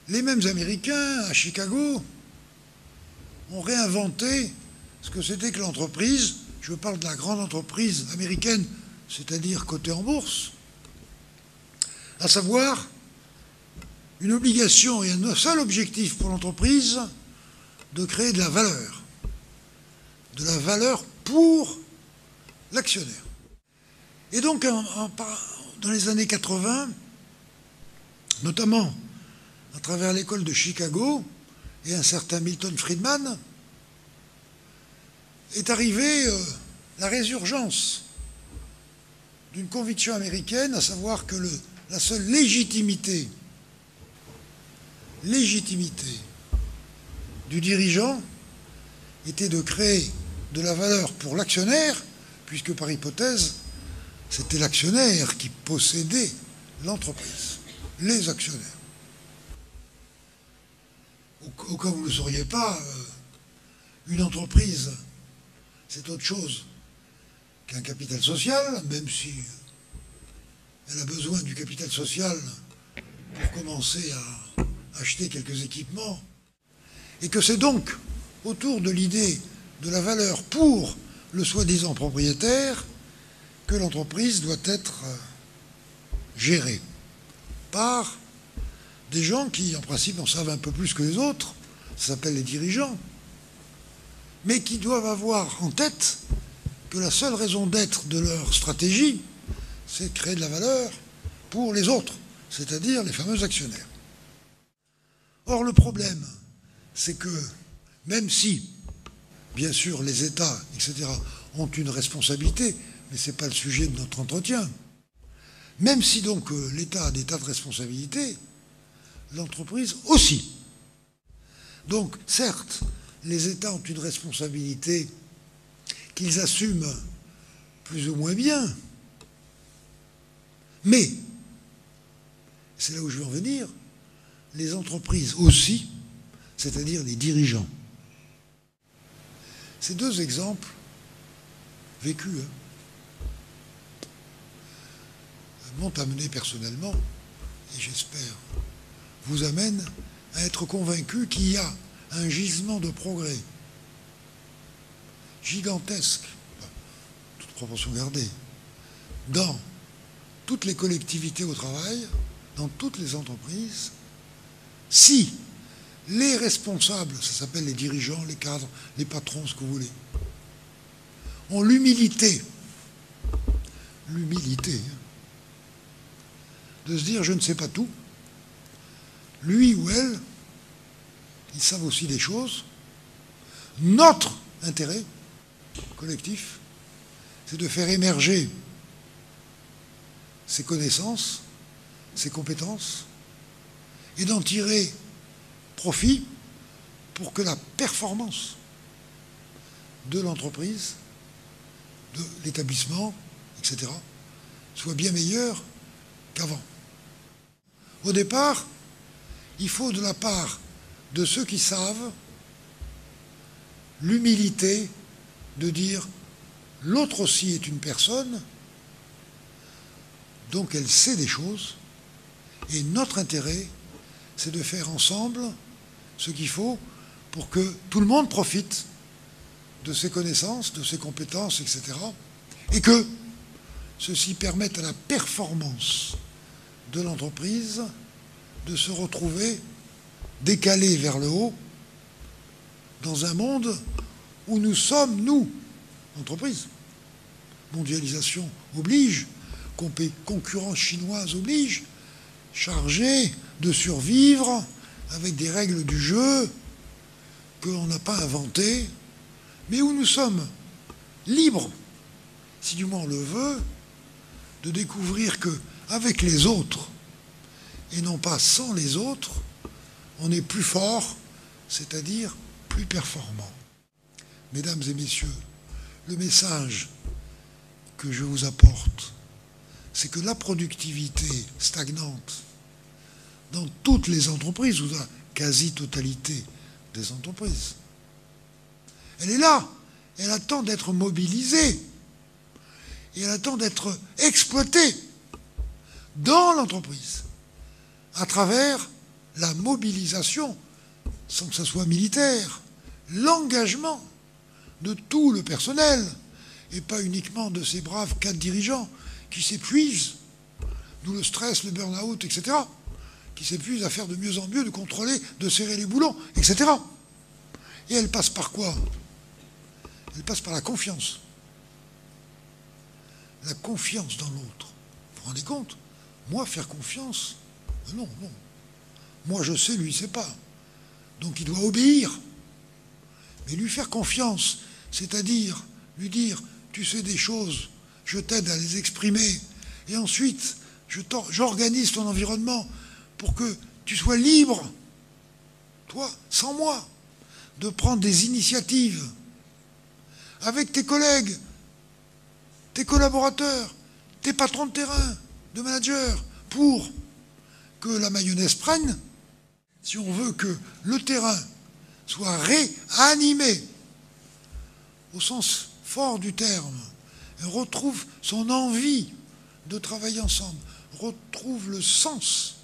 les mêmes Américains, à Chicago, ont réinventé ce que c'était que l'entreprise. Je parle de la grande entreprise américaine, c'est-à-dire cotée en bourse, à savoir une obligation et un seul objectif pour l'entreprise, de créer de la valeur pour l'actionnaire. Et donc, dans les années 80, notamment à travers l'école de Chicago et un certain Milton Friedman, est arrivée la résurgence d'une conviction américaine, à savoir que la seule légitimité du dirigeant était de créer de la valeur pour l'actionnaire, puisque par hypothèse, c'était l'actionnaire qui possédait l'entreprise, les actionnaires. Au cas où vous ne le sauriez pas, une entreprise, c'est autre chose qu'un capital social, même si elle a besoin du capital social pour commencer à acheter quelques équipements, et que c'est donc autour de l'idée de la valeur pour le soi-disant propriétaire que l'entreprise doit être gérée par des gens qui, en principe, en savent un peu plus que les autres, ça s'appelle les dirigeants, mais qui doivent avoir en tête que la seule raison d'être de leur stratégie, c'est de créer de la valeur pour les autres, c'est-à-dire les fameux actionnaires. Or, le problème, c'est que même si, bien sûr, les États, etc., ont une responsabilité, mais ce n'est pas le sujet de notre entretien, même si donc l'État a des tas de responsabilités, l'entreprise aussi. Donc, certes, les États ont une responsabilité qu'ils assument plus ou moins bien, mais, c'est là où je veux en venir, les entreprises aussi, c'est-à-dire les dirigeants. Ces deux exemples vécus m'ont amené personnellement, et j'espère vous amène à être convaincu qu'il y a un gisement de progrès gigantesque, toute proportion gardée, dans toutes les collectivités au travail, dans toutes les entreprises, si les responsables, ça s'appelle les dirigeants, les cadres, les patrons, ce que vous voulez, ont l'humilité de se dire je ne sais pas tout, lui ou elle, ils savent aussi des choses. Notre intérêt collectif, c'est de faire émerger ces connaissances, ces compétences, et d'en tirer profit pour que la performance de l'entreprise, de l'établissement, etc., soit bien meilleure qu'avant. Au départ, il faut de la part de ceux qui savent l'humilité de dire l'autre aussi est une personne, donc elle sait des choses, et notre intérêt, c'est de faire ensemble ce qu'il faut pour que tout le monde profite de ses connaissances, de ses compétences, etc. Et que ceci permette à la performance de l'entreprise de se retrouver décalée vers le haut dans un monde où nous sommes, nous, entreprise. Mondialisation oblige, concurrence chinoise oblige, chargés de survivre avec des règles du jeu que l'on n'a pas inventées, mais où nous sommes libres, si du moins on le veut, de découvrir qu'avec les autres, et non pas sans les autres, on est plus fort, c'est-à-dire plus performant. Mesdames et messieurs, le message que je vous apporte, c'est que la productivité stagnante dans toutes les entreprises, ou la quasi-totalité des entreprises, elle est là, elle attend d'être mobilisée, et elle attend d'être exploitée dans l'entreprise, à travers la mobilisation, sans que ça soit militaire, l'engagement de tout le personnel, et pas uniquement de ces braves 4 dirigeants qui s'épuisent, d'où le stress, le burn-out, etc., qui s'épuisent à faire de mieux en mieux, de contrôler, de serrer les boulons, etc. Et elle passe par quoi? Elle passe par la confiance. La confiance dans l'autre. Vous vous rendez compte? Moi, faire confiance, non, non. Moi, je sais, lui, il ne sait pas. Donc, il doit obéir. Mais lui faire confiance, c'est-à-dire lui dire, tu sais des choses, je t'aide à les exprimer, et ensuite, j'organise ton environnement pour que tu sois libre, toi, sans moi, de prendre des initiatives avec tes collègues, tes collaborateurs, tes patrons de terrain, de managers, pour que la mayonnaise prenne. Si on veut que le terrain soit réanimé, au sens fort du terme, et retrouve son envie de travailler ensemble, retrouve le sens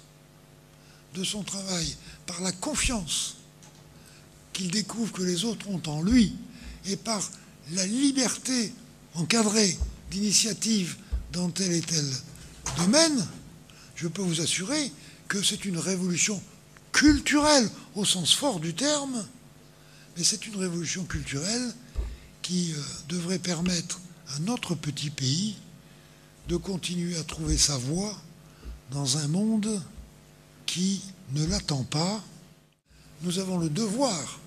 de son travail par la confiance qu'il découvre que les autres ont en lui et par la liberté encadrée d'initiative dans tel et tel domaine, je peux vous assurer que c'est une révolution culturelle au sens fort du terme, mais c'est une révolution culturelle qui devrait permettre à notre petit pays de continuer à trouver sa voie dans un monde qui ne l'attend pas. Nous avons le devoir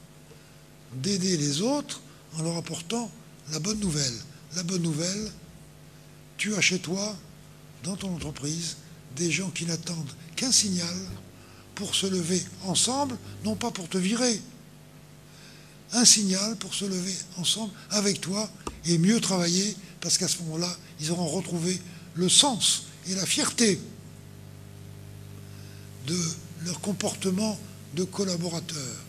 d'aider les autres en leur apportant la bonne nouvelle. La bonne nouvelle, tu as chez toi, dans ton entreprise, des gens qui n'attendent qu'un signal pour se lever ensemble, non pas pour te virer. Un signal pour se lever ensemble avec toi et mieux travailler, parce qu'à ce moment-là, ils auront retrouvé le sens et la fierté de leur comportement de collaborateurs.